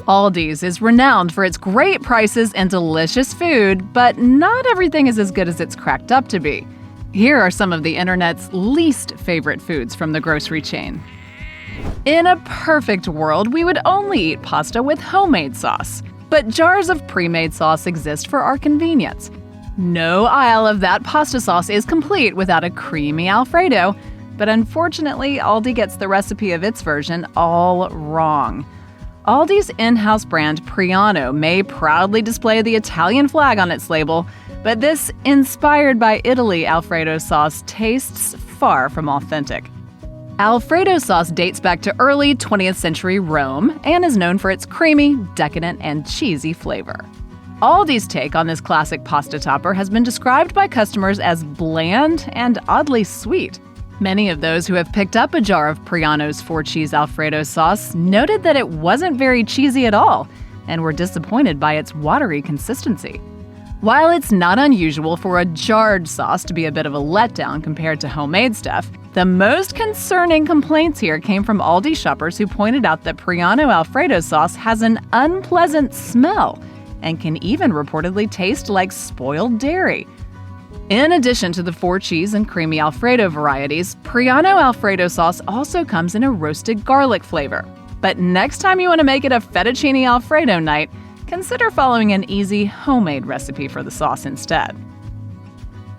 Aldi's is renowned for its great prices and delicious food, but not everything is as good as it's cracked up to be. Here are some of the internet's least favorite foods from the grocery chain. In a perfect world, we would only eat pasta with homemade sauce, but jars of pre-made sauce exist for our convenience. No aisle of that pasta sauce is complete without a creamy Alfredo, but unfortunately, Aldi gets the recipe of its version all wrong. Aldi's in-house brand Priano may proudly display the Italian flag on its label, but this inspired by Italy Alfredo sauce tastes far from authentic. Alfredo sauce dates back to early 20th century Rome and is known for its creamy, decadent, and cheesy flavor. Aldi's take on this classic pasta topper has been described by customers as bland and oddly sweet. Many of those who have picked up a jar of Priano's 4-cheese Alfredo sauce noted that it wasn't very cheesy at all and were disappointed by its watery consistency. While it's not unusual for a jarred sauce to be a bit of a letdown compared to homemade stuff, the most concerning complaints here came from Aldi shoppers who pointed out that Priano Alfredo sauce has an unpleasant smell and can even reportedly taste like spoiled dairy. In addition to the 4-cheese and creamy Alfredo varieties, Priano Alfredo sauce also comes in a roasted garlic flavor. But next time you want to make it a fettuccine Alfredo night, consider following an easy homemade recipe for the sauce instead.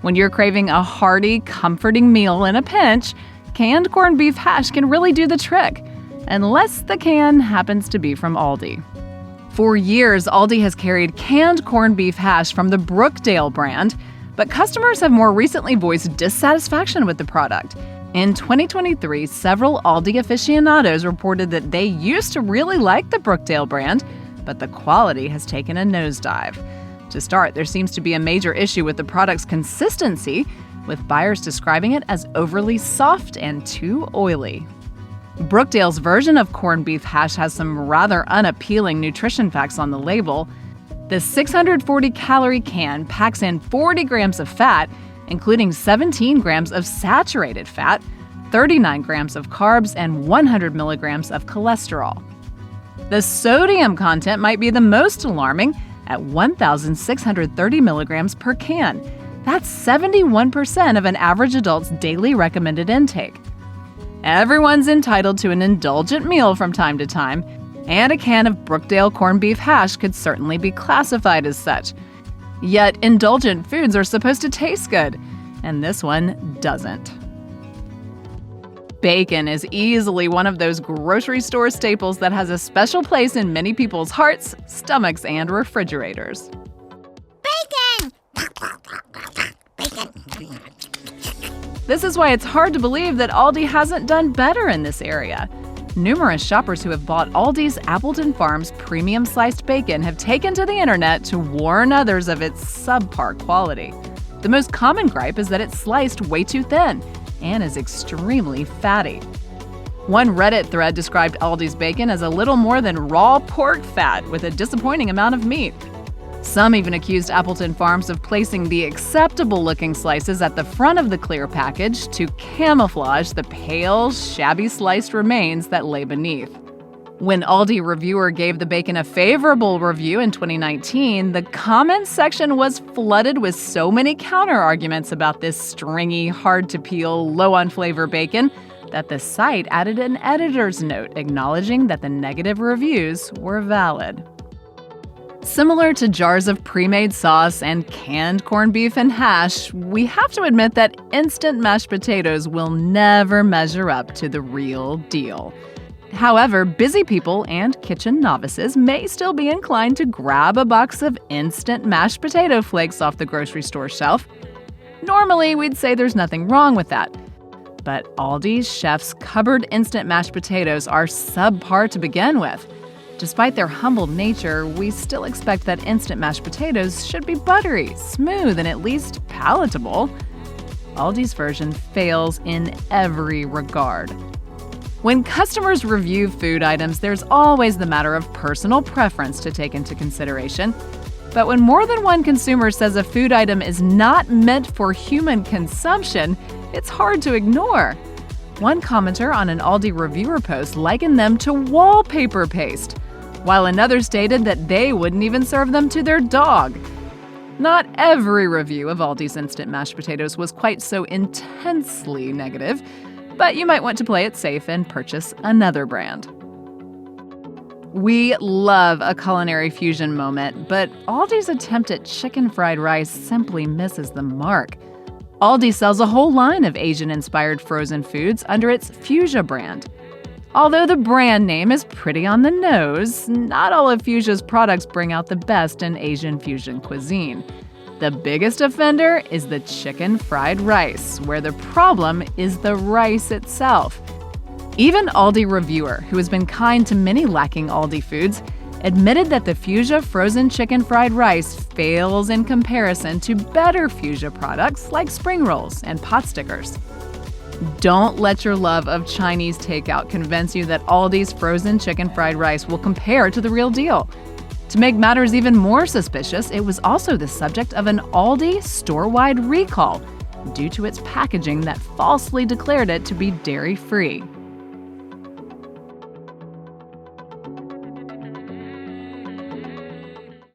When you're craving a hearty, comforting meal in a pinch, canned corned beef hash can really do the trick, unless the can happens to be from Aldi. For years, Aldi has carried canned corned beef hash from the Brookdale brand, but customers have more recently voiced dissatisfaction with the product. In 2023, several Aldi aficionados reported that they used to really like the Brookdale brand, but the quality has taken a nosedive. To start, there seems to be a major issue with the product's consistency, with buyers describing it as overly soft and too oily. Brookdale's version of corned beef hash has some rather unappealing nutrition facts on the label. The 640-calorie can packs in 40 grams of fat, including 17 grams of saturated fat, 39 grams of carbs, and 100 milligrams of cholesterol. The sodium content might be the most alarming at 1,630 milligrams per can. That's 71% of an average adult's daily recommended intake. Everyone's entitled to an indulgent meal from time to time, and a can of Brookdale corned beef hash could certainly be classified as such. Yet indulgent foods are supposed to taste good, and this one doesn't. Bacon is easily one of those grocery store staples that has a special place in many people's hearts, stomachs, and refrigerators. Bacon! Bacon! This is why it's hard to believe that Aldi hasn't done better in this area. Numerous shoppers who have bought Aldi's Appleton Farms premium sliced bacon have taken to the internet to warn others of its subpar quality. The most common gripe is that it's sliced way too thin and is extremely fatty. One Reddit thread described Aldi's bacon as a little more than raw pork fat with a disappointing amount of meat. Some even accused Appleton Farms of placing the acceptable-looking slices at the front of the clear package to camouflage the pale, shabby sliced remains that lay beneath. When Aldi reviewer gave the bacon a favorable review in 2019, the comments section was flooded with so many counter-arguments about this stringy, hard-to-peel, low-on-flavor bacon that the site added an editor's note acknowledging that the negative reviews were valid. Similar to jars of pre-made sauce and canned corned beef and hash, we have to admit that instant mashed potatoes will never measure up to the real deal. However, busy people and kitchen novices may still be inclined to grab a box of instant mashed potato flakes off the grocery store shelf. Normally, we'd say there's nothing wrong with that. But Aldi's chef's cupboard instant mashed potatoes are subpar to begin with. Despite their humble nature, we still expect that instant mashed potatoes should be buttery, smooth, and at least palatable. Aldi's version fails in every regard. When customers review food items, there's always the matter of personal preference to take into consideration. But when more than one consumer says a food item is not meant for human consumption, it's hard to ignore. One commenter on an Aldi reviewer post likened them to wallpaper paste. while another stated that they wouldn't even serve them to their dog. Not every review of Aldi's instant mashed potatoes was quite so intensely negative, but you might want to play it safe and purchase another brand. We love a culinary fusion moment, but Aldi's attempt at chicken fried rice simply misses the mark. Aldi sells a whole line of Asian-inspired frozen foods under its Fusia brand. Although the brand name is pretty on the nose, not all of Fusia's products bring out the best in Asian fusion cuisine. The biggest offender is the chicken fried rice, where the problem is the rice itself. Even Aldi reviewer, who has been kind to many lacking Aldi foods, admitted that the Fusia frozen chicken fried rice fails in comparison to better Fusia products like spring rolls and pot stickers. Don't let your love of Chinese takeout convince you that Aldi's frozen chicken fried rice will compare to the real deal. To make matters even more suspicious, it was also the subject of an Aldi store-wide recall due to its packaging that falsely declared it to be dairy-free.